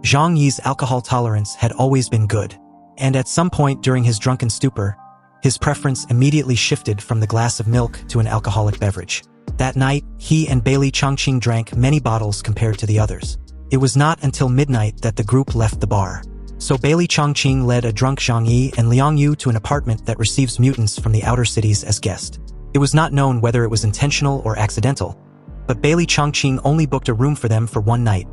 Zhang Yi's alcohol tolerance had always been good, and at some point during his drunken stupor, his preference immediately shifted from the glass of milk to an alcoholic beverage. That night, he and Bailey Chongqing drank many bottles compared to the others. It was not until midnight that the group left the bar. So Bailey Chongqing led a drunk Zhang Yi and Liang Yu to an apartment that receives mutants from the outer cities as guests. It was not known whether it was intentional or accidental, but Bailey Chongqing only booked a room for them for one night,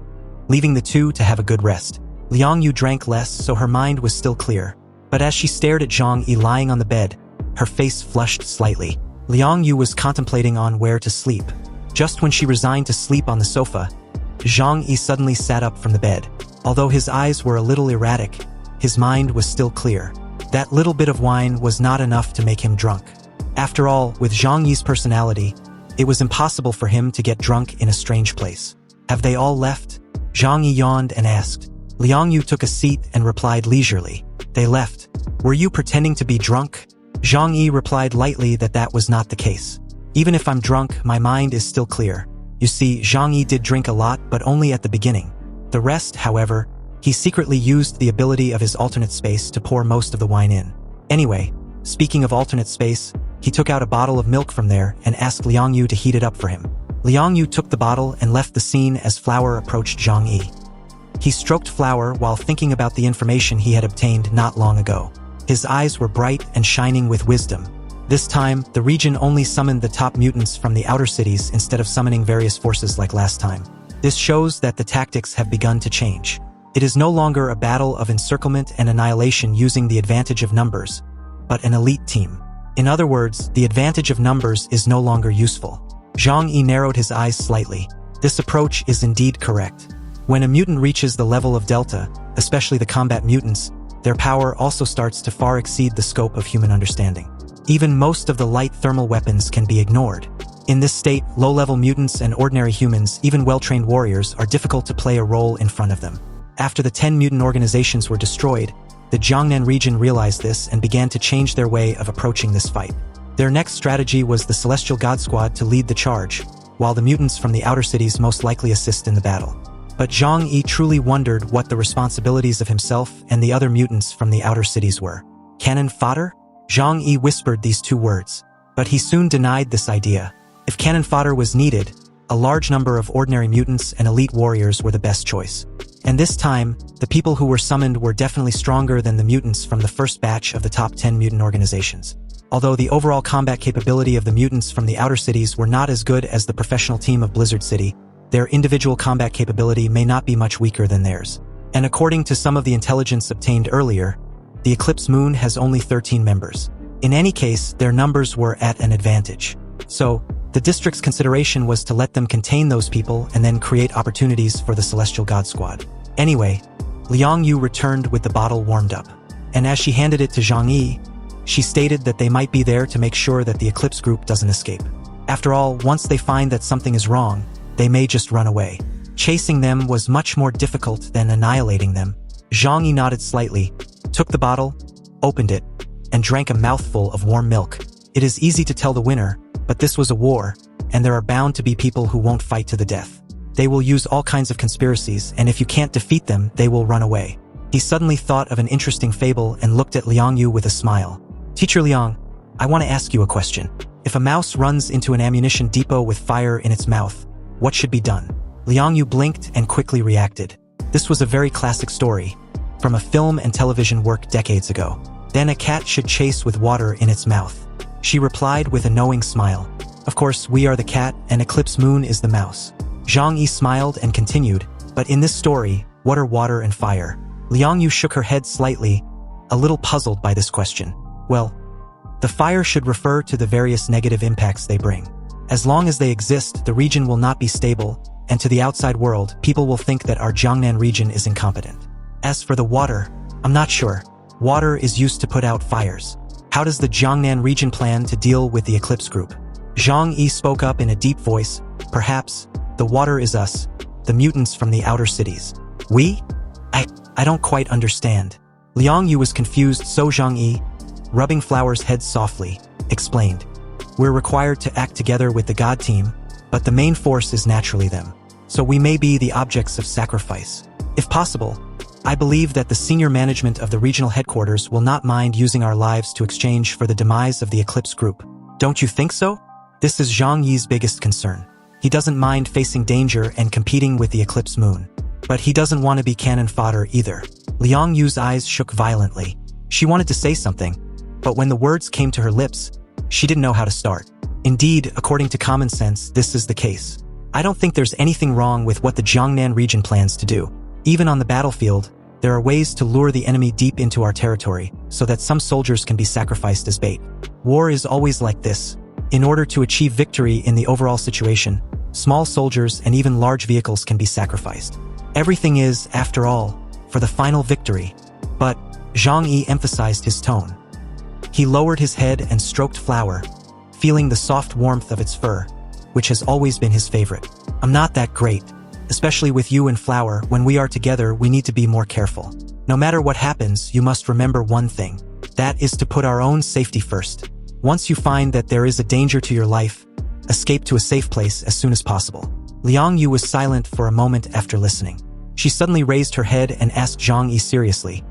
leaving the two to have a good rest. Liang Yu drank less, so her mind was still clear. But as she stared at Zhang Yi lying on the bed, her face flushed slightly. Liang Yu was contemplating on where to sleep. Just when she resigned to sleep on the sofa, Zhang Yi suddenly sat up from the bed. Although his eyes were a little erratic, his mind was still clear. That little bit of wine was not enough to make him drunk. After all, with Zhang Yi's personality, it was impossible for him to get drunk in a strange place. Have they all left? Zhang Yi yawned and asked. Liang Yu took a seat and replied leisurely. They left. Were you pretending to be drunk? Zhang Yi replied lightly that that was not the case. Even if I'm drunk, my mind is still clear. You see, Zhang Yi did drink a lot, but only at the beginning. The rest, however, he secretly used the ability of his alternate space to pour most of the wine in. Anyway, speaking of alternate space, he took out a bottle of milk from there and asked Liang Yu to heat it up for him. Liang Yu took the bottle and left the scene as Flower approached Zhang Yi. He stroked Flower while thinking about the information he had obtained not long ago. His eyes were bright and shining with wisdom. This time, the region only summoned the top mutants from the outer cities instead of summoning various forces like last time. This shows that the tactics have begun to change. It is no longer a battle of encirclement and annihilation using the advantage of numbers, but an elite team. In other words, the advantage of numbers is no longer useful. Zhang Yi narrowed his eyes slightly. This approach is indeed correct. When a mutant reaches the level of Delta, especially the combat mutants, their power also starts to far exceed the scope of human understanding. Even most of the light thermal weapons can be ignored. In this state, low-level mutants and ordinary humans, even well-trained warriors, are difficult to play a role in front of them. After the 10 mutant organizations were destroyed, the Jiangnan region realized this and began to change their way of approaching this fight. Their next strategy was the Celestial God Squad to lead the charge, while the mutants from the outer cities most likely assist in the battle. But Zhang Yi truly wondered what the responsibilities of himself and the other mutants from the outer cities were. Cannon fodder? Zhang Yi whispered these two words, but he soon denied this idea. If cannon fodder was needed, a large number of ordinary mutants and elite warriors were the best choice. And this time, the people who were summoned were definitely stronger than the mutants from the first batch of the top 10 mutant organizations. Although the overall combat capability of the mutants from the outer cities were not as good as the professional team of Blizzard City, their individual combat capability may not be much weaker than theirs. And according to some of the intelligence obtained earlier, the Eclipse moon has only 13 members. In any case, their numbers were at an advantage. So, the district's consideration was to let them contain those people and then create opportunities for the Celestial God Squad. Anyway, Liang Yu returned with the bottle warmed up. And as she handed it to Zhang Yi, she stated that they might be there to make sure that the Eclipse group doesn't escape. After all, once they find that something is wrong, they may just run away. Chasing them was much more difficult than annihilating them. Zhang Yi nodded slightly, took the bottle, opened it, and drank a mouthful of warm milk. It is easy to tell the winner, but this was a war, and there are bound to be people who won't fight to the death. They will use all kinds of conspiracies, and if you can't defeat them, they will run away. He suddenly thought of an interesting fable and looked at Liang Yu with a smile. Teacher Liang, I want to ask you a question. If a mouse runs into an ammunition depot with fire in its mouth, what should be done? Liang Yu blinked and quickly reacted. This was a very classic story, from a film and television work decades ago. Then a cat should chase with water in its mouth. She replied with a knowing smile. Of course, we are the cat and Eclipse moon is the mouse. Zhang Yi smiled and continued, but in this story, what are water and fire? Liang Yu shook her head slightly, a little puzzled by this question. Well, the fire should refer to the various negative impacts they bring. As long as they exist, the region will not be stable, and to the outside world, people will think that our Jiangnan region is incompetent. As for the water, I'm not sure. Water is used to put out fires. How does the Jiangnan region plan to deal with the Eclipse group? Zhang Yi spoke up in a deep voice. Perhaps, the water is us, the mutants from the outer cities. We? I don't quite understand. Liang Yu was confused, so Zhang Yi, rubbing Flower's head softly, explained. We're required to act together with the God team, but the main force is naturally them. So we may be the objects of sacrifice. If possible, I believe that the senior management of the regional headquarters will not mind using our lives to exchange for the demise of the Eclipse group. Don't you think so? This is Zhang Yi's biggest concern. He doesn't mind facing danger and competing with the Eclipse moon. But he doesn't want to be cannon fodder either. Liang Yu's eyes shook violently. She wanted to say something, but when the words came to her lips, she didn't know how to start. Indeed, according to common sense, this is the case. I don't think there's anything wrong with what the Jiangnan region plans to do. Even on the battlefield, there are ways to lure the enemy deep into our territory, so that some soldiers can be sacrificed as bait. War is always like this. In order to achieve victory in the overall situation, small soldiers and even large vehicles can be sacrificed. Everything is, after all, for the final victory. But Zhang Yi emphasized his tone. He lowered his head and stroked Flower, feeling the soft warmth of its fur, which has always been his favorite. I'm not that great. Especially with you and Flower, when we are together, we need to be more careful. No matter what happens, you must remember one thing. That is to put our own safety first. Once you find that there is a danger to your life, escape to a safe place as soon as possible. Liang Yu was silent for a moment after listening. She suddenly raised her head and asked Zhang Yi seriously,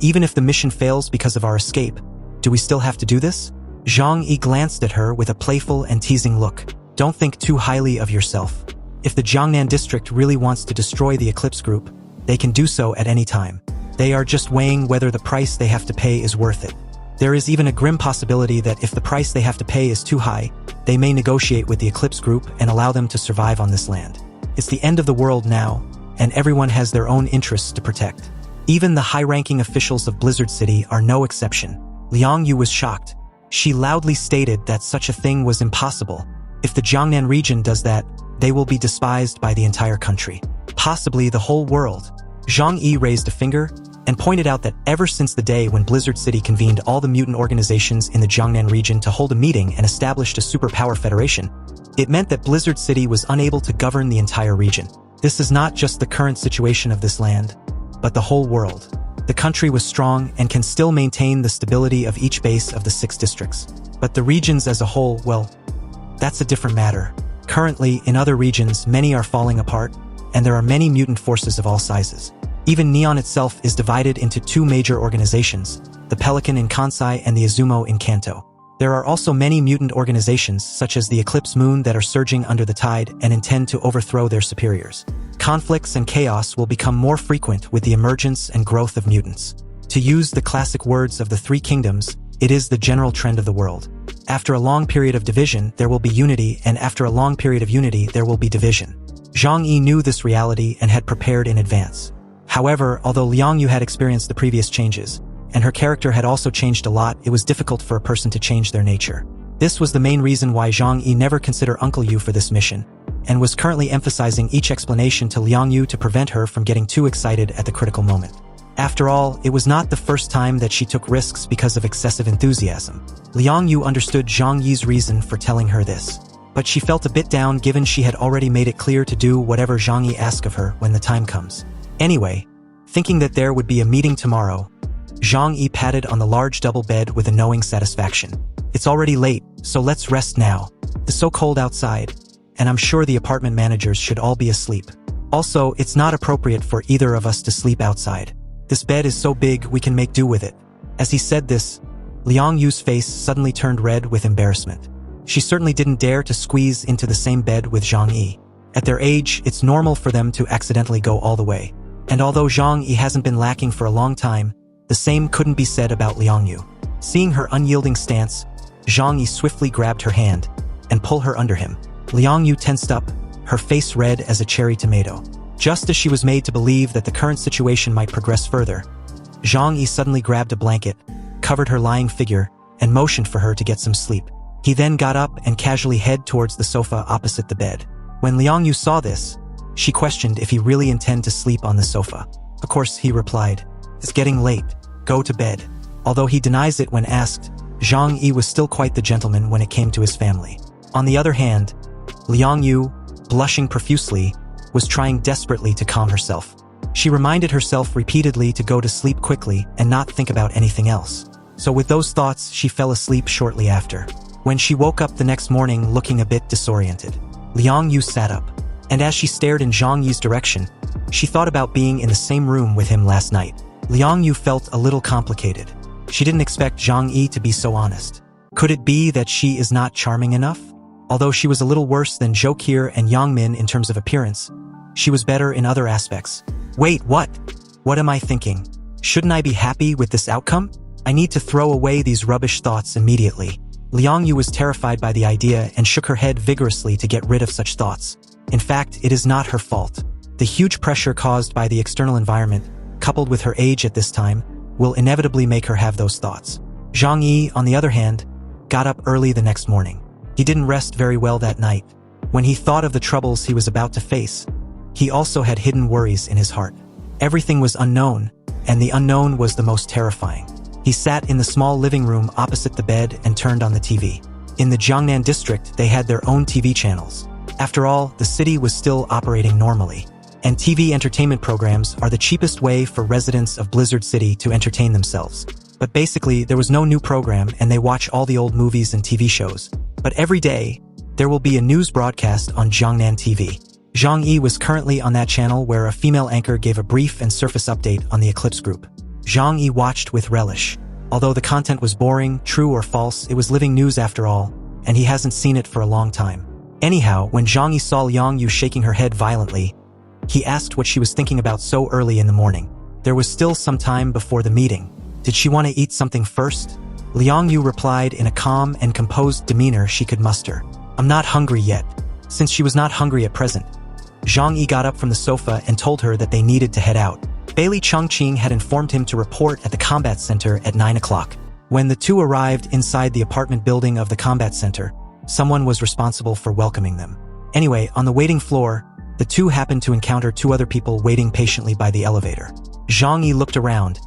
"Even if the mission fails because of our escape, do we still have to do this?" Zhang Yi glanced at her with a playful and teasing look. "Don't think too highly of yourself. If the Jiangnan district really wants to destroy the Eclipse group, they can do so at any time. They are just weighing whether the price they have to pay is worth it. There is even a grim possibility that if the price they have to pay is too high, they may negotiate with the Eclipse group and allow them to survive on this land. It's the end of the world now, and everyone has their own interests to protect. Even the high-ranking officials of Blizzard City are no exception." Liang Yu was shocked. She loudly stated that such a thing was impossible. If the Jiangnan region does that, they will be despised by the entire country. Possibly the whole world. Zhang Yi raised a finger and pointed out that ever since the day when Blizzard City convened all the mutant organizations in the Jiangnan region to hold a meeting and established a superpower federation, it meant that Blizzard City was unable to govern the entire region. This is not just the current situation of this land, but the whole world. The country was strong and can still maintain the stability of each base of the 6 districts. But the regions as a whole, well, that's a different matter. Currently, in other regions, many are falling apart, and there are many mutant forces of all sizes. Even Neon itself is divided into 2 major organizations, the Pelican in Kansai and the Izumo in Kanto. There are also many mutant organizations, such as the Eclipse Moon, that are surging under the tide and intend to overthrow their superiors. Conflicts and chaos will become more frequent with the emergence and growth of mutants. To use the classic words of the 3 kingdoms, it is the general trend of the world. After a long period of division, there will be unity, and after a long period of unity, there will be division. Zhang Yi knew this reality and had prepared in advance. However, although Liang Yu had experienced the previous changes, and her character had also changed a lot, it was difficult for a person to change their nature. This was the main reason why Zhang Yi never considered Uncle Yu for this mission, and was currently emphasizing each explanation to Liang Yu to prevent her from getting too excited at the critical moment. After all, it was not the first time that she took risks because of excessive enthusiasm. Liang Yu understood Zhang Yi's reason for telling her this, but she felt a bit down given she had already made it clear to do whatever Zhang Yi asked of her when the time comes. Anyway, thinking that there would be a meeting tomorrow, Zhang Yi patted on the large double bed with a knowing satisfaction. "It's already late, so let's rest now. It's so cold outside, and I'm sure the apartment managers should all be asleep. Also, it's not appropriate for either of us to sleep outside. This bed is so big we can make do with it." As he said this, Liang Yu's face suddenly turned red with embarrassment. She certainly didn't dare to squeeze into the same bed with Zhang Yi. At their age, it's normal for them to accidentally go all the way. And although Zhang Yi hasn't been lacking for a long time, the same couldn't be said about Liang Yu. Seeing her unyielding stance, Zhang Yi swiftly grabbed her hand and pulled her under him. Liang Yu tensed up, her face red as a cherry tomato. Just as she was made to believe that the current situation might progress further, Zhang Yi suddenly grabbed a blanket, covered her lying figure, and motioned for her to get some sleep. He then got up and casually headed towards the sofa opposite the bed. When Liang Yu saw this, she questioned if he really intended to sleep on the sofa. Of course, he replied, "It's getting late. Go to bed." Although he denies it when asked, Zhang Yi was still quite the gentleman when it came to his family. On the other hand, Liang Yu, blushing profusely, was trying desperately to calm herself. She reminded herself repeatedly to go to sleep quickly and not think about anything else. So with those thoughts, she fell asleep shortly after. When she woke up the next morning looking a bit disoriented, Liang Yu sat up, and as she stared in Zhang Yi's direction, She thought about being in the same room with him last night. Liang Yu felt a little complicated. She didn't expect Zhang Yi to be so honest. Could it be that she is not charming enough? Although she was a little worse than Zhou Qi and Yang Min in terms of appearance, she was better in other aspects. Wait, what? What am I thinking? Shouldn't I be happy with this outcome? I need to throw away these rubbish thoughts immediately. Liang Yu was terrified by the idea and shook her head vigorously to get rid of such thoughts. In fact, it is not her fault. The huge pressure caused by the external environment, coupled with her age at this time, will inevitably make her have those thoughts. Zhang Yi, on the other hand, got up early the next morning. He didn't rest very well that night. When he thought of the troubles he was about to face, he also had hidden worries in his heart. Everything was unknown, and the unknown was the most terrifying. He sat in the small living room opposite the bed and turned on the TV. In the Jiangnan district, they had their own TV channels. After all, the city was still operating normally. And TV entertainment programs are the cheapest way for residents of Blizzard City to entertain themselves. But basically, there was no new program and they watch all the old movies and TV shows. But every day, there will be a news broadcast on Jiangnan TV. Zhang Yi was currently on that channel where a female anchor gave a brief and surface update on the Eclipse group. Zhang Yi watched with relish. Although the content was boring, true or false, it was living news after all, and he hasn't seen it for a long time. Anyhow, when Zhang Yi saw Liang Yu shaking her head violently, he asked what she was thinking about so early in the morning. There was still some time before the meeting. Did she want to eat something first? Liang Yu replied in a calm and composed demeanor she could muster. I'm not hungry yet. Since she was not hungry at present, Zhang Yi got up from the sofa and told her that they needed to head out. Bailey Chongqing had informed him to report at the combat center at 9 o'clock. When the two arrived inside the apartment building of the combat center, someone was responsible for welcoming them. Anyway, on the waiting floor, the two happened to encounter two other people waiting patiently by the elevator. Zhang Yi looked around,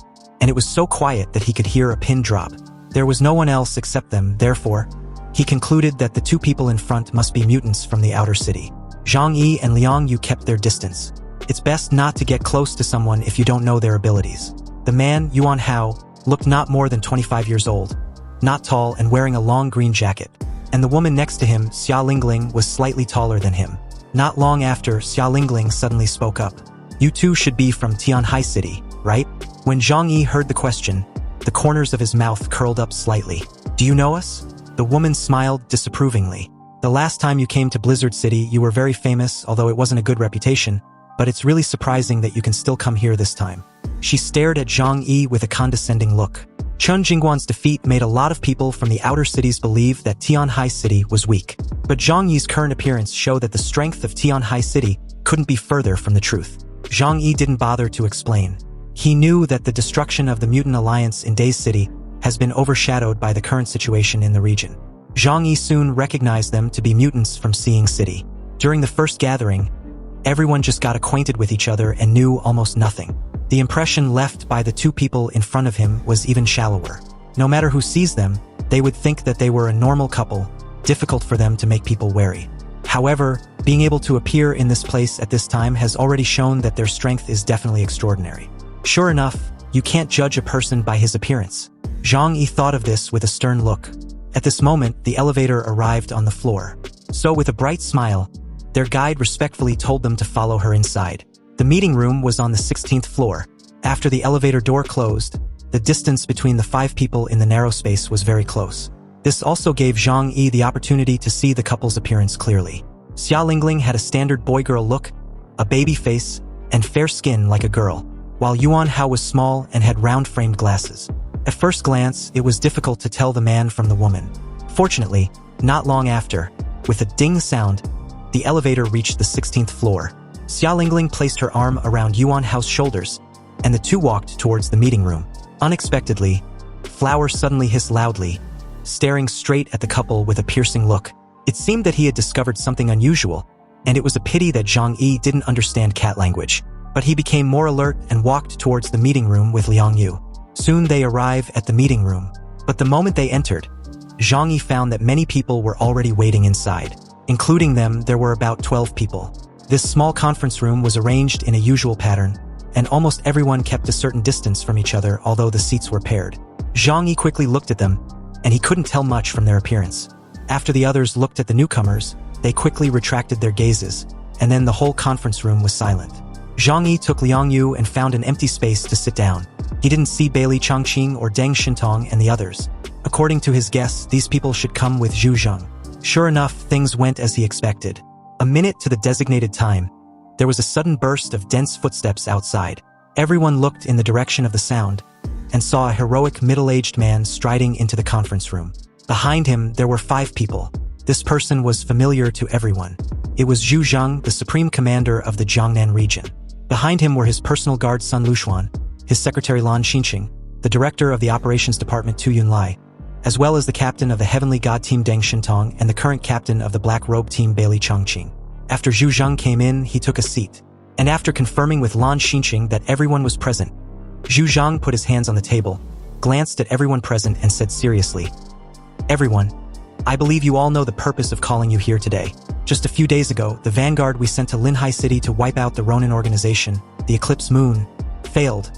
and it was so quiet that he could hear a pin drop. There was no one else except them, therefore, he concluded that the two people in front must be mutants from the outer city. Zhang Yi and Liang Yu kept their distance. It's best not to get close to someone if you don't know their abilities. The man, Yuan Hao, looked not more than 25 years old, not tall and wearing a long green jacket. And the woman next to him, Xia Lingling, was slightly taller than him. Not long after, Xia Lingling suddenly spoke up. You two should be from Tianhai City, right? When Zhang Yi heard the question, the corners of his mouth curled up slightly. Do you know us? The woman smiled disapprovingly. The last time you came to Blizzard City, you were very famous, although it wasn't a good reputation, but it's really surprising that you can still come here this time. She stared at Zhang Yi with a condescending look. Chun Jingguan's defeat made a lot of people from the outer cities believe that Tianhai City was weak. But Zhang Yi's current appearance showed that the strength of Tianhai City couldn't be further from the truth. Zhang Yi didn't bother to explain. He knew that the destruction of the mutant alliance in Days City has been overshadowed by the current situation in the region. Zhang Yi soon recognized them to be mutants from Seeing City. During the first gathering, everyone just got acquainted with each other and knew almost nothing. The impression left by the two people in front of him was even shallower. No matter who sees them, they would think that they were a normal couple, difficult for them to make people wary. However, being able to appear in this place at this time has already shown that their strength is definitely extraordinary. Sure enough, you can't judge a person by his appearance. Zhang Yi thought of this with a stern look. At this moment, the elevator arrived on the floor. So with a bright smile, their guide respectfully told them to follow her inside. The meeting room was on the 16th floor. After the elevator door closed, the distance between the 5 people in the narrow space was very close. This also gave Zhang Yi the opportunity to see the couple's appearance clearly. Xia Lingling had a standard boy-girl look, a baby face, and fair skin like a girl, while Yuan Hao was small and had round-framed glasses. At first glance, it was difficult to tell the man from the woman. Fortunately, not long after, with a ding sound, the elevator reached the 16th floor. Xia Lingling placed her arm around Yuan Hao's shoulders, and the two walked towards the meeting room. Unexpectedly, Flower suddenly hissed loudly, staring straight at the couple with a piercing look. It seemed that he had discovered something unusual, and it was a pity that Zhang Yi didn't understand cat language. But he became more alert and walked towards the meeting room with Liang Yu. Soon they arrive at the meeting room, but the moment they entered, Zhang Yi found that many people were already waiting inside. Including them, there were about 12 people. This small conference room was arranged in a usual pattern, and almost everyone kept a certain distance from each other, although the seats were paired. Zhang Yi quickly looked at them, and he couldn't tell much from their appearance. After the others looked at the newcomers, they quickly retracted their gazes, and then the whole conference room was silent. Zhang Yi took Liang Yu and found an empty space to sit down. He didn't see Bailey Changqing or Deng Shintong and the others. According to his guess, these people should come with Xu Jiang. Sure enough, things went as he expected. A minute to the designated time, there was a sudden burst of dense footsteps outside. Everyone looked in the direction of the sound and saw a heroic middle-aged man striding into the conference room. Behind him, there were 5 people. This person was familiar to everyone. It was Xu Jiang, the supreme commander of the Jiangnan region. Behind him were his personal guard Sun Lushuan, his secretary Lan Xinqing, the director of the operations department Tu Yunlai, as well as the captain of the heavenly god team Deng Shintong and the current captain of the black robe team Bailey Changqing. After Xu Jiang came in, he took a seat. And after confirming with Lan Xinqing that everyone was present, Xu Jiang put his hands on the table, glanced at everyone present and said seriously, "Everyone, I believe you all know the purpose of calling you here today. Just a few days ago, the vanguard we sent to Linhai City to wipe out the Ronin organization, the Eclipse Moon, failed."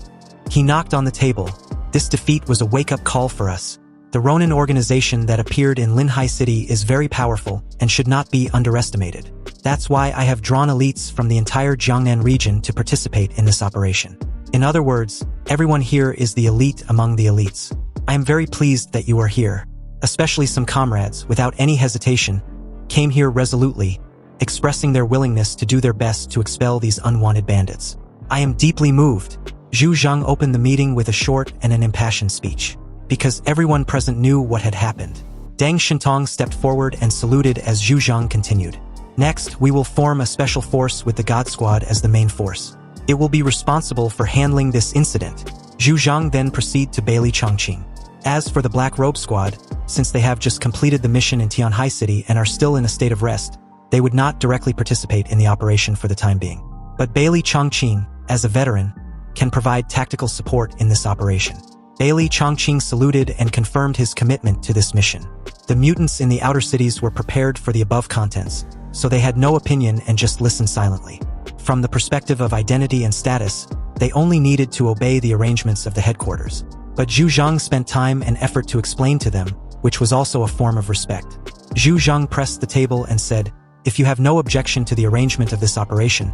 He knocked on the table. This defeat was a wake-up call for us. The Ronin organization that appeared in Linhai City is very powerful and should not be underestimated. That's why I have drawn elites from the entire Jiangnan region to participate in this operation. In other words, everyone here is the elite among the elites. I am very pleased that you are here. Especially some comrades, without any hesitation, came here resolutely, expressing their willingness to do their best to expel these unwanted bandits. I am deeply moved. Xu Jiang opened the meeting with a short and an impassioned speech, because everyone present knew what had happened. Deng Shintong stepped forward and saluted as Xu Jiang continued. Next, we will form a special force with the God Squad as the main force. It will be responsible for handling this incident. Xu Jiang then proceeded to Bailey Changqing. As for the Black Robe Squad, since they have just completed the mission in Tianhai City and are still in a state of rest, they would not directly participate in the operation for the time being. But Bailey Changqing, as a veteran, can provide tactical support in this operation. Bailey Changqing saluted and confirmed his commitment to this mission. The mutants in the outer cities were prepared for the above contents, so they had no opinion and just listened silently. From the perspective of identity and status, they only needed to obey the arrangements of the headquarters. But Xu Jiang spent time and effort to explain to them, which was also a form of respect. Xu Jiang pressed the table and said, "If you have no objection to the arrangement of this operation,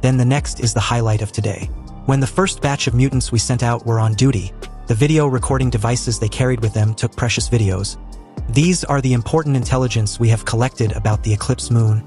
then the next is the highlight of today." When the first batch of mutants we sent out were on duty, the video recording devices they carried with them took precious videos. These are the important intelligence we have collected about the Eclipse Moon.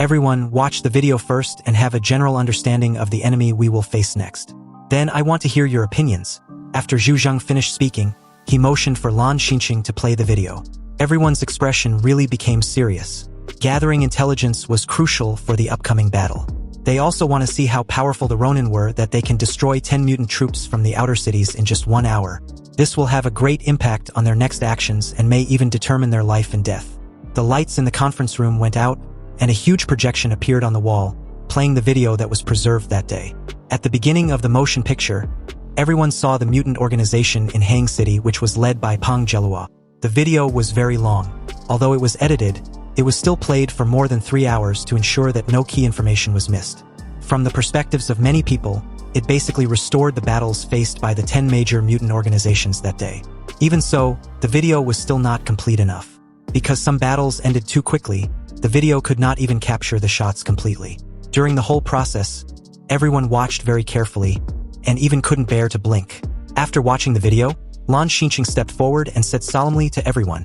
Everyone, watch the video first and have a general understanding of the enemy we will face next. Then I want to hear your opinions. After Xu Jiang finished speaking, he motioned for Lan Xinqing to play the video. Everyone's expression really became serious. Gathering intelligence was crucial for the upcoming battle. They also want to see how powerful the Ronin were, that they can destroy 10 mutant troops from the outer cities in just 1 hour. This will have a great impact on their next actions and may even determine their life and death. The lights in the conference room went out, and a huge projection appeared on the wall, playing the video that was preserved that day. At the beginning of the motion picture, everyone saw the mutant organization in Hang City, which was led by Peng Jelua. The video was very long. Although it was edited, it was still played for more than 3 hours to ensure that no key information was missed. From the perspectives of many people, it basically restored the battles faced by the 10 major mutant organizations that day. Even so, the video was still not complete enough. Because some battles ended too quickly, the video could not even capture the shots completely. During the whole process, everyone watched very carefully, and even couldn't bear to blink. After watching the video, Lan Xinqing stepped forward and said solemnly to everyone,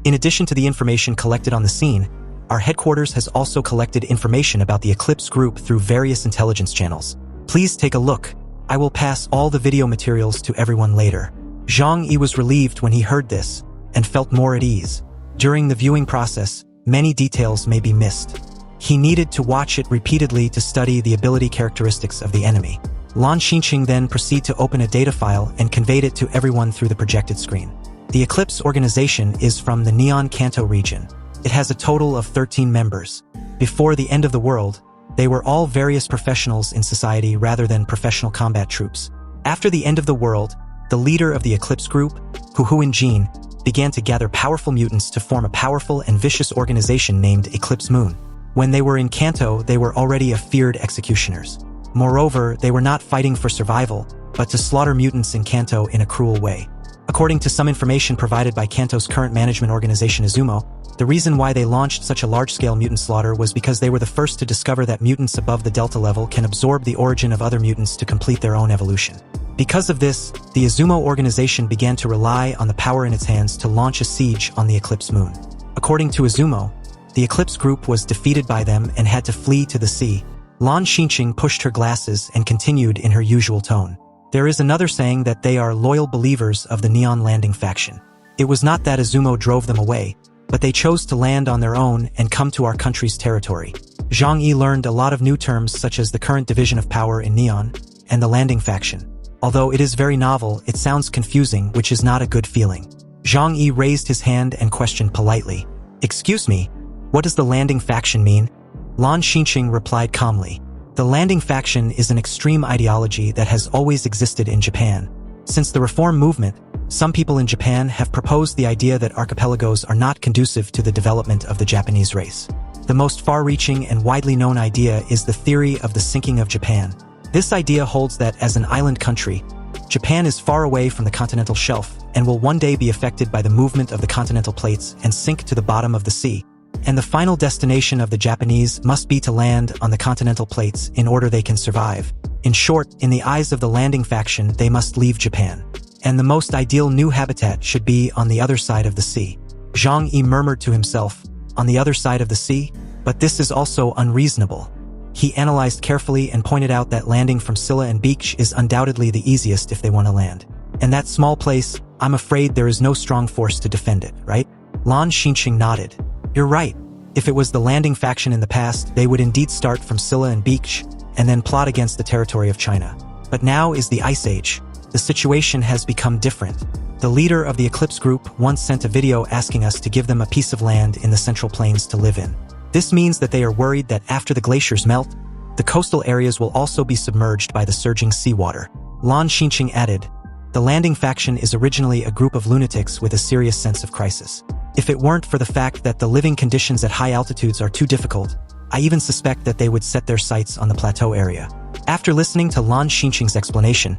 "In addition to the information collected on the scene, our headquarters has also collected information about the Eclipse group through various intelligence channels. Please take a look. I will pass all the video materials to everyone later." Zhang Yi was relieved when he heard this, and felt more at ease. During the viewing process, many details may be missed. He needed to watch it repeatedly to study the ability characteristics of the enemy. Lan Xinqing then proceeded to open a data file and conveyed it to everyone through the projected screen. The Eclipse organization is from the Neon Kanto region. It has a total of 13 members. Before the end of the world, they were all various professionals in society rather than professional combat troops. After the end of the world, the leader of the Eclipse group, Huhuin Jin, began to gather powerful mutants to form a powerful and vicious organization named Eclipse Moon. When they were in Kanto, they were already feared executioners. Moreover, they were not fighting for survival, but to slaughter mutants in Kanto in a cruel way. According to some information provided by Kanto's current management organization Izumo, the reason why they launched such a large-scale mutant slaughter was because they were the first to discover that mutants above the delta level can absorb the origin of other mutants to complete their own evolution. Because of this, the Izumo organization began to rely on the power in its hands to launch a siege on the Eclipse moon. According to Izumo, the Eclipse group was defeated by them and had to flee to the sea. Lan Xinqing pushed her glasses and continued in her usual tone. There is another saying that they are loyal believers of the Neon Landing faction. It was not that Izumo drove them away, but they chose to land on their own and come to our country's territory. Zhang Yi learned a lot of new terms such as the current division of power in Neon and the Landing faction. Although it is very novel, it sounds confusing, which is not a good feeling. Zhang Yi raised his hand and questioned politely. "Excuse me, what does the Landing faction mean?" Lan Xinqing replied calmly. The Landing faction is an extreme ideology that has always existed in Japan. Since the Reform movement, some people in Japan have proposed the idea that archipelagos are not conducive to the development of the Japanese race. The most far-reaching and widely known idea is the theory of the sinking of Japan. This idea holds that as an island country, Japan is far away from the continental shelf and will one day be affected by the movement of the continental plates and sink to the bottom of the sea. And the final destination of the Japanese must be to land on the continental plates in order they can survive. In short, in the eyes of the Landing faction, they must leave Japan. And the most ideal new habitat should be on the other side of the sea. Zhang Yi murmured to himself, "On the other side of the sea? But this is also unreasonable." He analyzed carefully and pointed out that landing from Silla and Beach is undoubtedly the easiest if they want to land. And that small place, I'm afraid there is no strong force to defend it, right? Lan Xinqing nodded. "You're right. If it was the Landing faction in the past, they would indeed start from Silla and Beach, and then plot against the territory of China. But now is the Ice Age. The situation has become different. The leader of the Eclipse group once sent a video asking us to give them a piece of land in the Central Plains to live in. This means that they are worried that after the glaciers melt, the coastal areas will also be submerged by the surging seawater." Lan Xinqing added, "The Landing faction is originally a group of lunatics with a serious sense of crisis. If it weren't for the fact that the living conditions at high altitudes are too difficult, I even suspect that they would set their sights on the plateau area." After listening to Lan Xinqing's explanation,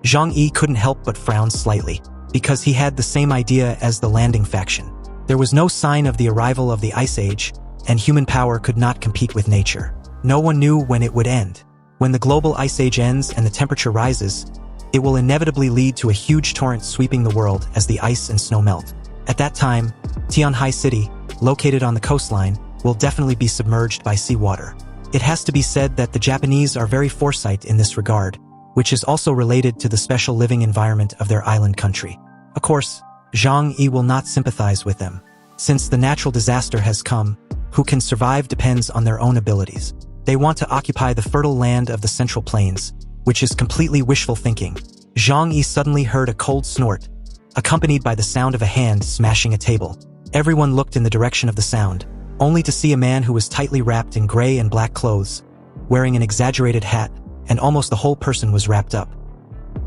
Zhang Yi couldn't help but frown slightly, because he had the same idea as the Landing faction. There was no sign of the arrival of the Ice Age, and human power could not compete with nature. No one knew when it would end. When the global Ice Age ends and the temperature rises, it will inevitably lead to a huge torrent sweeping the world as the ice and snow melt. At that time, Tianhai City, located on the coastline, will definitely be submerged by seawater. It has to be said that the Japanese are very foresight in this regard, which is also related to the special living environment of their island country. Of course, Zhang Yi will not sympathize with them. Since the natural disaster has come, who can survive depends on their own abilities. They want to occupy the fertile land of the Central Plains, which is completely wishful thinking. Zhang Yi suddenly heard a cold snort, accompanied by the sound of a hand smashing a table. Everyone looked in the direction of the sound, only to see a man who was tightly wrapped in gray and black clothes, wearing an exaggerated hat, and almost the whole person was wrapped up.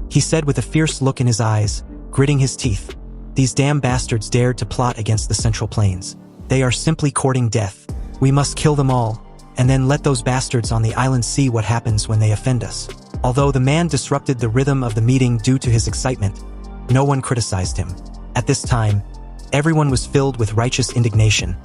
He said with a fierce look in his eyes, gritting his teeth, "These damn bastards dared to plot against the Central Plains. They are simply courting death. We must kill them all, and then let those bastards on the island see what happens when they offend us." Although the man disrupted the rhythm of the meeting due to his excitement, no one criticized him. At this time, everyone was filled with righteous indignation,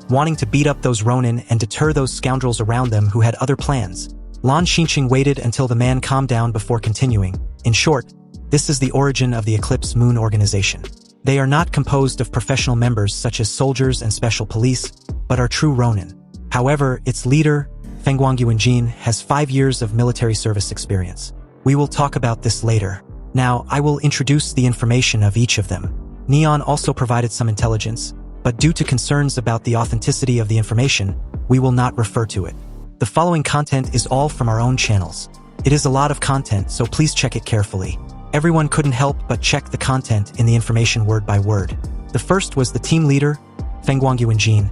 wanting to beat up those Ronin and deter those scoundrels around them who had other plans. Lan Xinqing waited until the man calmed down before continuing. In short, this is the origin of the Eclipse Moon organization. They are not composed of professional members such as soldiers and special police, but are true Ronin. However, its leader, Fengguangyuanjin, has 5 years of military service experience. We will talk about this later. Now, I will introduce the information of each of them. Neon also provided some intelligence, but due to concerns about the authenticity of the information, we will not refer to it. The following content is all from our own channels. It is a lot of content, so please check it carefully. Everyone couldn't help but check the content in the information word by word. The first was the team leader, Fengguangyuanjin,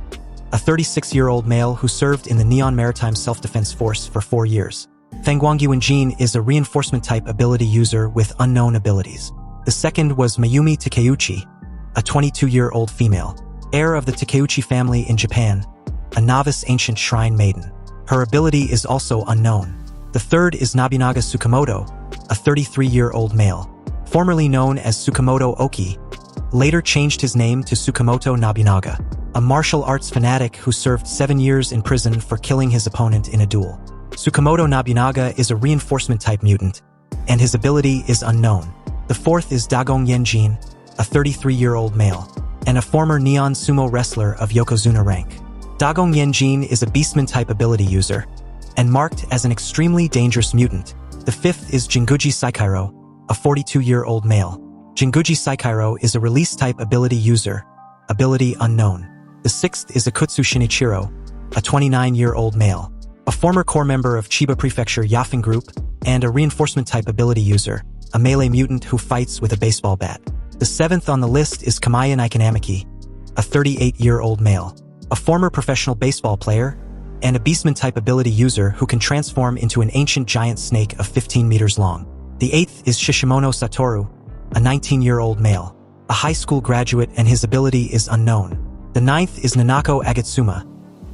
a 36-year-old male who served in the Neon Maritime Self-Defense Force for 4 years. Fengguangyuanjin is a reinforcement-type ability user with unknown abilities. The second was Mayumi Takeuchi, a 22-year-old female, heir of the Takeuchi family in Japan, a novice ancient shrine maiden. Her ability is also unknown. The third is Nobunaga Tsukamoto, a 33-year-old male, formerly known as Tsukamoto Oki, later changed his name to Tsukamoto Nobunaga, a martial arts fanatic who served 7 years in prison for killing his opponent in a duel. Tsukamoto Nobunaga is a reinforcement-type mutant, and his ability is unknown. The fourth is Dagong Yenjin, a 33-year-old male, and a former neon sumo wrestler of Yokozuna rank. Dagong Yenjin is a beastman-type ability user, and marked as an extremely dangerous mutant. The fifth is Jinguji Saikairo, a 42-year-old male. Jinguji Saikairo is a release-type ability user, ability unknown. The sixth is Akutsu Shinichiro, a 29-year-old male, a former core member of Chiba Prefecture Yafeng Group, and a reinforcement-type ability user, a melee mutant who fights with a baseball bat. The seventh on the list is Kamayan Ikonamiki, a 38-year-old male, a former professional baseball player, and a beastman-type ability user who can transform into an ancient giant snake of 15 meters long. The eighth is Shishimono Satoru, a 19-year-old male, a high school graduate, and his ability is unknown. The ninth is Nanako Agatsuma,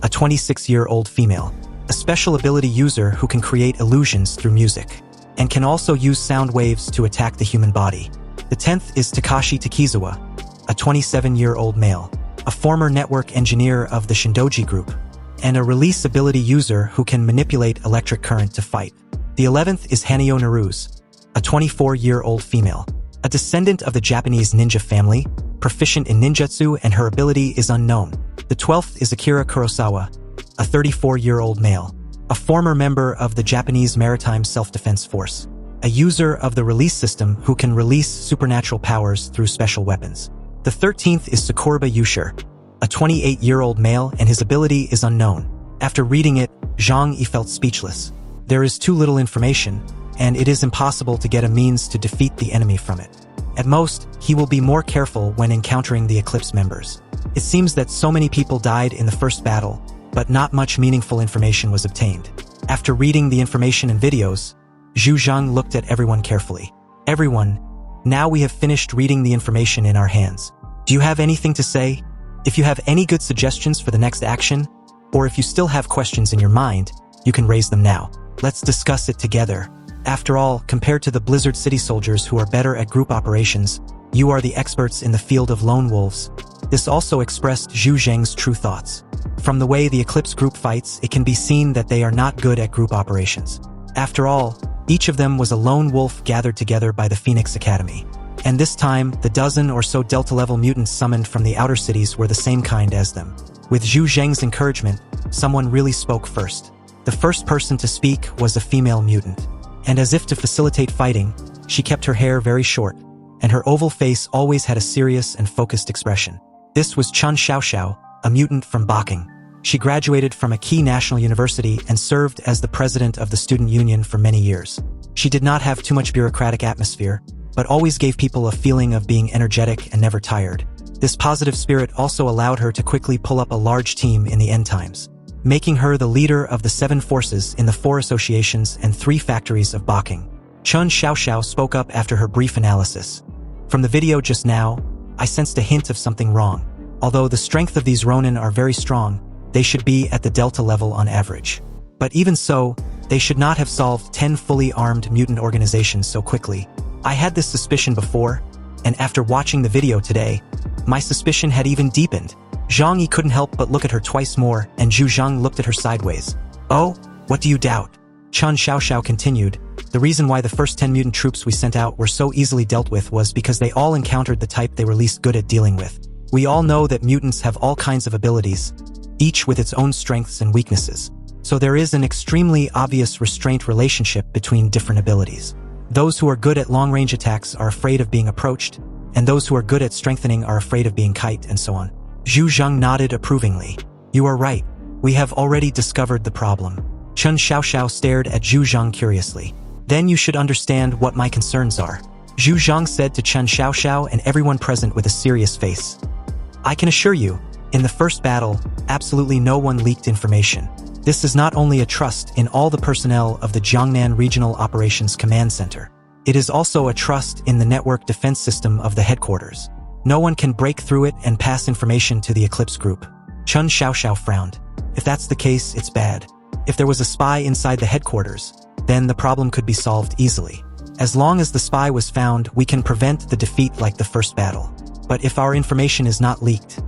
a 26-year-old female, a special ability user who can create illusions through music, and can also use sound waves to attack the human body. The 10th is Takashi Takizawa, a 27-year-old male, a former network engineer of the Shindoji Group, and a release ability user who can manipulate electric current to fight. The 11th is Hanyo Naruse, a 24-year-old female, a descendant of the Japanese ninja family, proficient in ninjutsu, and her ability is unknown. The 12th is Akira Kurosawa, a 34-year-old male, a former member of the Japanese Maritime Self-Defense Force, a user of the release system who can release supernatural powers through special weapons. The 13th is Sakuraba Yushir, a 28-year-old male, and his ability is unknown. After reading it, Zhang Yi felt speechless. There is too little information, and it is impossible to get a means to defeat the enemy from it. At most, he will be more careful when encountering the Eclipse members. It seems that so many people died in the first battle, but not much meaningful information was obtained. After reading the information and videos, Xu Jiang looked at everyone carefully. Everyone, now we have finished reading the information in our hands. Do you have anything to say? If you have any good suggestions for the next action, or if you still have questions in your mind, you can raise them now. Let's discuss it together. After all, compared to the Blizzard City soldiers who are better at group operations, you are the experts in the field of lone wolves. This also expressed Xu Jiang's true thoughts. From the way the Eclipse group fights, it can be seen that they are not good at group operations. After all, each of them was a lone wolf gathered together by the Phoenix Academy. And this time, the dozen or so Delta-level mutants summoned from the outer cities were the same kind as them. With Xu Jiang's encouragement, someone really spoke first. The first person to speak was a female mutant. And as if to facilitate fighting, she kept her hair very short, and her oval face always had a serious and focused expression. This was Chun Xiaoxiao, a mutant from Baking. She graduated from a key national university and served as the president of the student union for many years. She did not have too much bureaucratic atmosphere, but always gave people a feeling of being energetic and never tired. This positive spirit also allowed her to quickly pull up a large team in the end times, making her the leader of the 7 forces in the 4 associations and 3 factories of Baking. Chun Xiaoxiao spoke up after her brief analysis. From the video just now, I sensed a hint of something wrong. Although the strength of these Ronin are very strong, they should be at the Delta level on average. But even so, they should not have solved 10 fully armed mutant organizations so quickly. I had this suspicion before, and after watching the video today, my suspicion had even deepened. Zhang Yi couldn't help but look at her twice more, and Xu Jiang looked at her sideways. Oh, what do you doubt? Chun Xiaoxiao continued. The reason why the first 10 mutant troops we sent out were so easily dealt with was because they all encountered the type they were least good at dealing with. We all know that mutants have all kinds of abilities, each with its own strengths and weaknesses. So there is an extremely obvious restraint relationship between different abilities. Those who are good at long-range attacks are afraid of being approached, and those who are good at strengthening are afraid of being kite, and so on. Xu Jiang nodded approvingly. You are right. We have already discovered the problem. Chun Xiaoxiao stared at Xu Jiang curiously. Then you should understand what my concerns are. Xu Jiang said to Chun Xiaoxiao and everyone present with a serious face. I can assure you, in the first battle, absolutely no one leaked information. This is not only a trust in all the personnel of the Jiangnan Regional Operations Command Center. It is also a trust in the network defense system of the headquarters. No one can break through it and pass information to the Eclipse group. Chun Xiaoxiao frowned. If that's the case, it's bad. If there was a spy inside the headquarters, then the problem could be solved easily. As long as the spy was found, we can prevent the defeat like the first battle. But if our information is not leaked,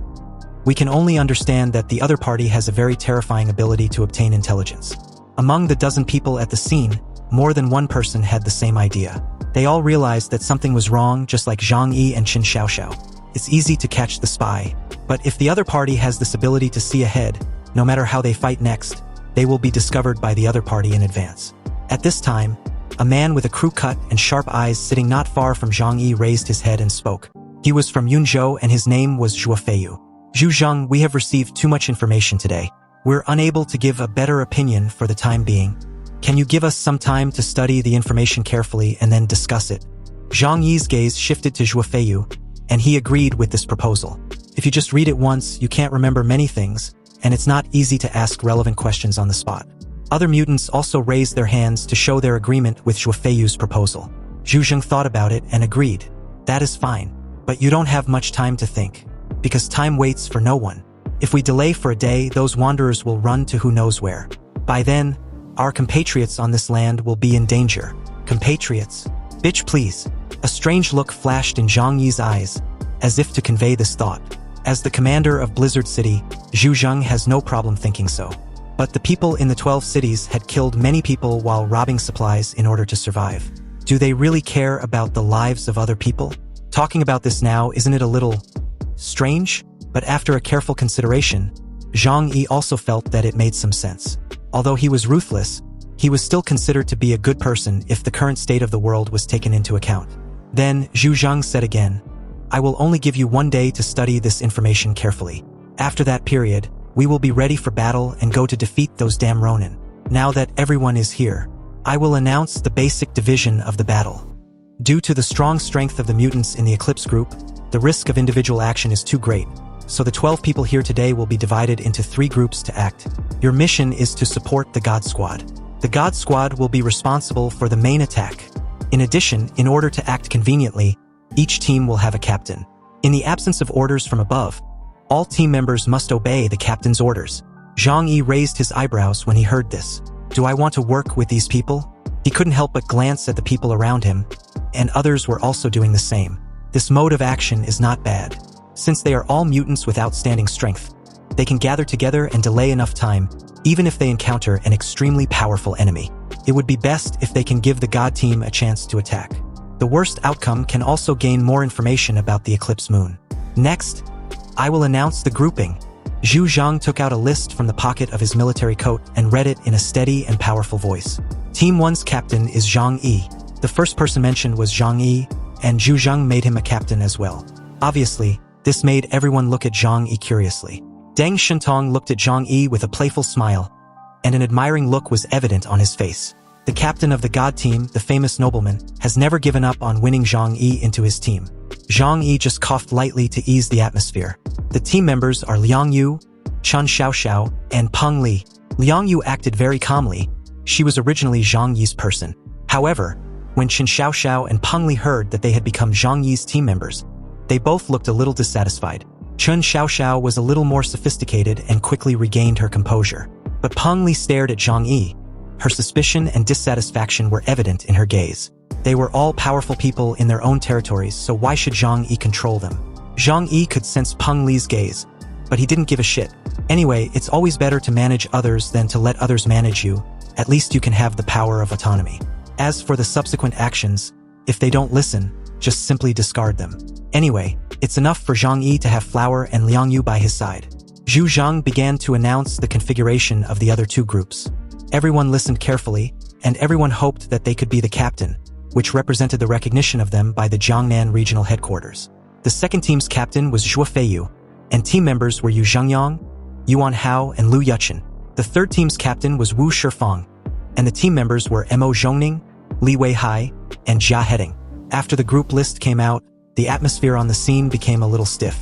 we can only understand that the other party has a very terrifying ability to obtain intelligence. Among the dozen people at the scene, more than one person had the same idea. They all realized that something was wrong, just like Zhang Yi and Qin Xiaoxiao. It's easy to catch the spy, but if the other party has this ability to see ahead, no matter how they fight next, they will be discovered by the other party in advance. At this time, a man with a crew cut and sharp eyes sitting not far from Zhang Yi raised his head and spoke. He was from Yunzhou and his name was Xu Jiang. Xu Jiang, we have received too much information today. We're unable to give a better opinion for the time being. Can you give us some time to study the information carefully and then discuss it? Zhang Yi's gaze shifted to Xu Jiang, and he agreed with this proposal. If you just read it once, you can't remember many things, and it's not easy to ask relevant questions on the spot. Other mutants also raised their hands to show their agreement with Xu Jiang's proposal. Xu Jiang thought about it and agreed. That is fine, but you don't have much time to think, because time waits for no one. If we delay for a day, those wanderers will run to who knows where. By then, our compatriots on this land will be in danger. Compatriots? Bitch, please. A strange look flashed in Zhang Yi's eyes, as if to convey this thought. As the commander of Blizzard City, Xu Jiang has no problem thinking so. But the people in the 12 cities had killed many people while robbing supplies in order to survive. Do they really care about the lives of other people? Talking about this now, isn't it a little strange? But after a careful consideration, Zhang Yi also felt that it made some sense. Although he was ruthless, he was still considered to be a good person if the current state of the world was taken into account. Then Xu Jiang said again, I will only give you 1 day to study this information carefully. After that period, we will be ready for battle and go to defeat those damn Ronin. Now that everyone is here, I will announce the basic division of the battle. Due to the strong strength of the mutants in the Eclipse group, the risk of individual action is too great, so the 12 people here today will be divided into 3 groups to act. Your mission is to support the God Squad. The God Squad will be responsible for the main attack. In addition, in order to act conveniently, each team will have a captain. In the absence of orders from above, all team members must obey the captain's orders. Zhang Yi raised his eyebrows when he heard this. Do I want to work with these people? He couldn't help but glance at the people around him, and others were also doing the same. This mode of action is not bad. Since they are all mutants with outstanding strength, they can gather together and delay enough time, even if they encounter an extremely powerful enemy. It would be best if they can give the God team a chance to attack. The worst outcome can also gain more information about the Eclipse moon. Next, I will announce the grouping. Xu Jiang took out a list from the pocket of his military coat and read it in a steady and powerful voice. Team 1's captain is Zhang Yi. The first person mentioned was Zhang Yi, and Xu Jiang made him a captain as well. Obviously, this made everyone look at Zhang Yi curiously. Deng Shentong looked at Zhang Yi with a playful smile, and an admiring look was evident on his face. The captain of the God team, the famous nobleman, has never given up on winning Zhang Yi into his team. Zhang Yi just coughed lightly to ease the atmosphere. The team members are Liang Yu, Qin Xiaoxiao, and Peng Li. Liang Yu acted very calmly. She was originally Zhang Yi's person. However, when Qin Xiaoxiao and Peng Li heard that they had become Zhang Yi's team members, they both looked a little dissatisfied. Qin Xiaoxiao was a little more sophisticated and quickly regained her composure. But Peng Li stared at Zhang Yi. Her suspicion and dissatisfaction were evident in her gaze. They were all powerful people in their own territories, so why should Zhang Yi control them? Zhang Yi could sense Peng Li's gaze, but he didn't give a shit. Anyway, it's always better to manage others than to let others manage you. At least you can have the power of autonomy. As for the subsequent actions, if they don't listen, just simply discard them. Anyway, it's enough for Zhang Yi to have Flower and Liang Yu by his side. Xu Jiang began to announce the configuration of the other 2 groups. Everyone listened carefully, and everyone hoped that they could be the captain, which represented the recognition of them by the Jiangnan regional headquarters. The second team's captain was Xu Feiyu, and team members were Yu Zhengyang, Yuan Hao, and Lu Yuchen. The third team's captain was Wu Shifang, and the team members were Mo Zhongning, Li Weihai, and Jia Heding. After the group list came out, the atmosphere on the scene became a little stiff.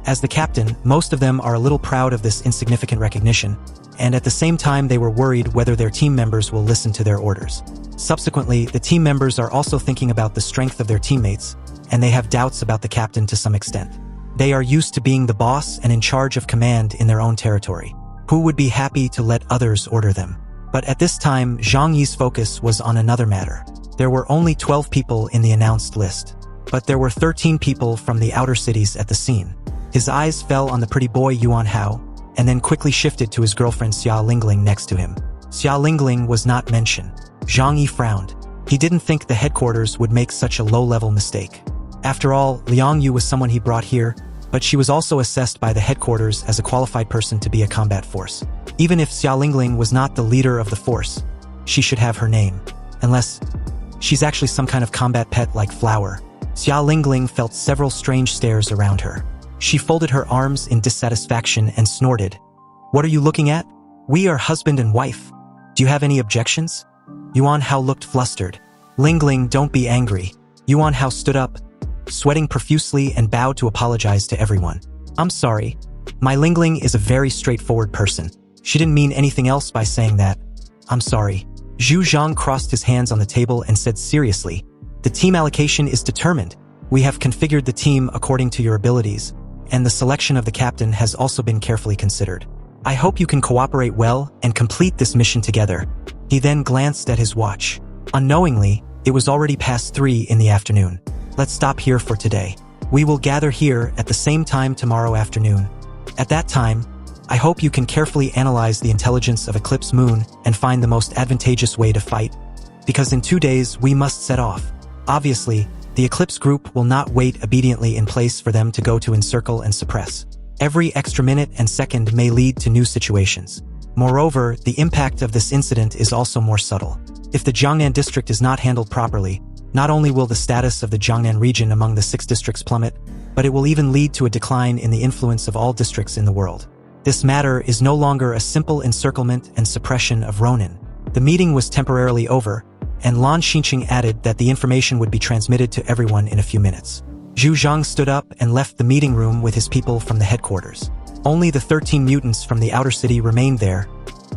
As the captain, most of them are a little proud of this insignificant recognition, and at the same time they were worried whether their team members will listen to their orders. Subsequently, the team members are also thinking about the strength of their teammates, and they have doubts about the captain to some extent. They are used to being the boss and in charge of command in their own territory. Who would be happy to let others order them? But at this time, Zhang Yi's focus was on another matter. There were only 12 people in the announced list, but there were 13 people from the outer cities at the scene. His eyes fell on the pretty boy Yuan Hao, and then quickly shifted to his girlfriend Xia Lingling next to him. Xia Lingling was not mentioned. Zhang Yi frowned. He didn't think the headquarters would make such a low-level mistake. After all, Liang Yu was someone he brought here, but she was also assessed by the headquarters as a qualified person to be a combat force. Even if Xia Lingling was not the leader of the force, she should have her name. Unless she's actually some kind of combat pet like Flower. Xia Lingling felt several strange stares around her. She folded her arms in dissatisfaction and snorted. "What are you looking at? We are husband and wife. Do you have any objections?" Yuan Hao looked flustered. "Lingling, don't be angry." Yuan Hao stood up, sweating profusely, and bowed to apologize to everyone. "I'm sorry. My Lingling is a very straightforward person. She didn't mean anything else by saying that. I'm sorry." Xu Jiang crossed his hands on the table and said seriously, "The team allocation is determined. We have configured the team according to your abilities, and the selection of the captain has also been carefully considered. I hope you can cooperate well and complete this mission together." He then glanced at his watch. Unknowingly, it was already past 3 in the afternoon. "Let's stop here for today. We will gather here at the same time tomorrow afternoon. At that time, I hope you can carefully analyze the intelligence of Eclipse Moon and find the most advantageous way to fight, because in 2 days we must set off. Obviously, the Eclipse group will not wait obediently in place for them to go to encircle and suppress. Every extra minute and second may lead to new situations. Moreover, the impact of this incident is also more subtle. If the Jiangnan district is not handled properly, not only will the status of the Jiangnan region among the 6 districts plummet, but it will even lead to a decline in the influence of all districts in the world. This matter is no longer a simple encirclement and suppression of Ronin. The meeting was temporarily over, and Lan Xinqing added that the information would be transmitted to everyone in a few minutes. Xu Jiang stood up and left the meeting room with his people from the headquarters. Only the 13 mutants from the outer city remained there,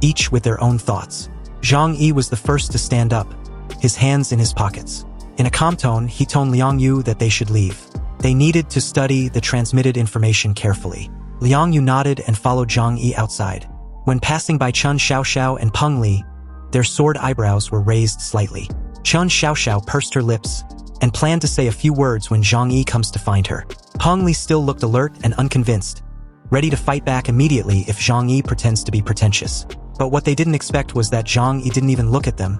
each with their own thoughts. Zhang Yi was the first to stand up, his hands in his pockets. In a calm tone, he told Liang Yu that they should leave. They needed to study the transmitted information carefully. Liang Yu nodded and followed Zhang Yi outside. When passing by Chun Xiaoxiao and Peng Li, their sword eyebrows were raised slightly. Chun Xiaoxiao pursed her lips and planned to say a few words when Zhang Yi comes to find her. Peng Li still looked alert and unconvinced, ready to fight back immediately if Zhang Yi pretends to be pretentious. But what they didn't expect was that Zhang Yi didn't even look at them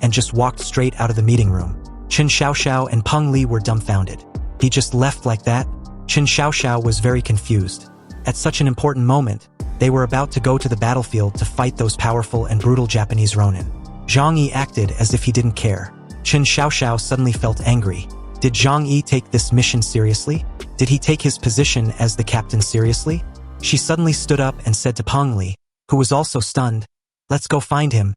and just walked straight out of the meeting room. Chun Xiaoxiao and Peng Li were dumbfounded. He just left like that? Chun Xiaoxiao was very confused. At such an important moment, they were about to go to the battlefield to fight those powerful and brutal Japanese Ronin. Zhang Yi acted as if he didn't care. Chun Xiaoxiao suddenly felt angry. Did Zhang Yi take this mission seriously? Did he take his position as the captain seriously? She suddenly stood up and said to Peng Li, who was also stunned, "Let's go find him.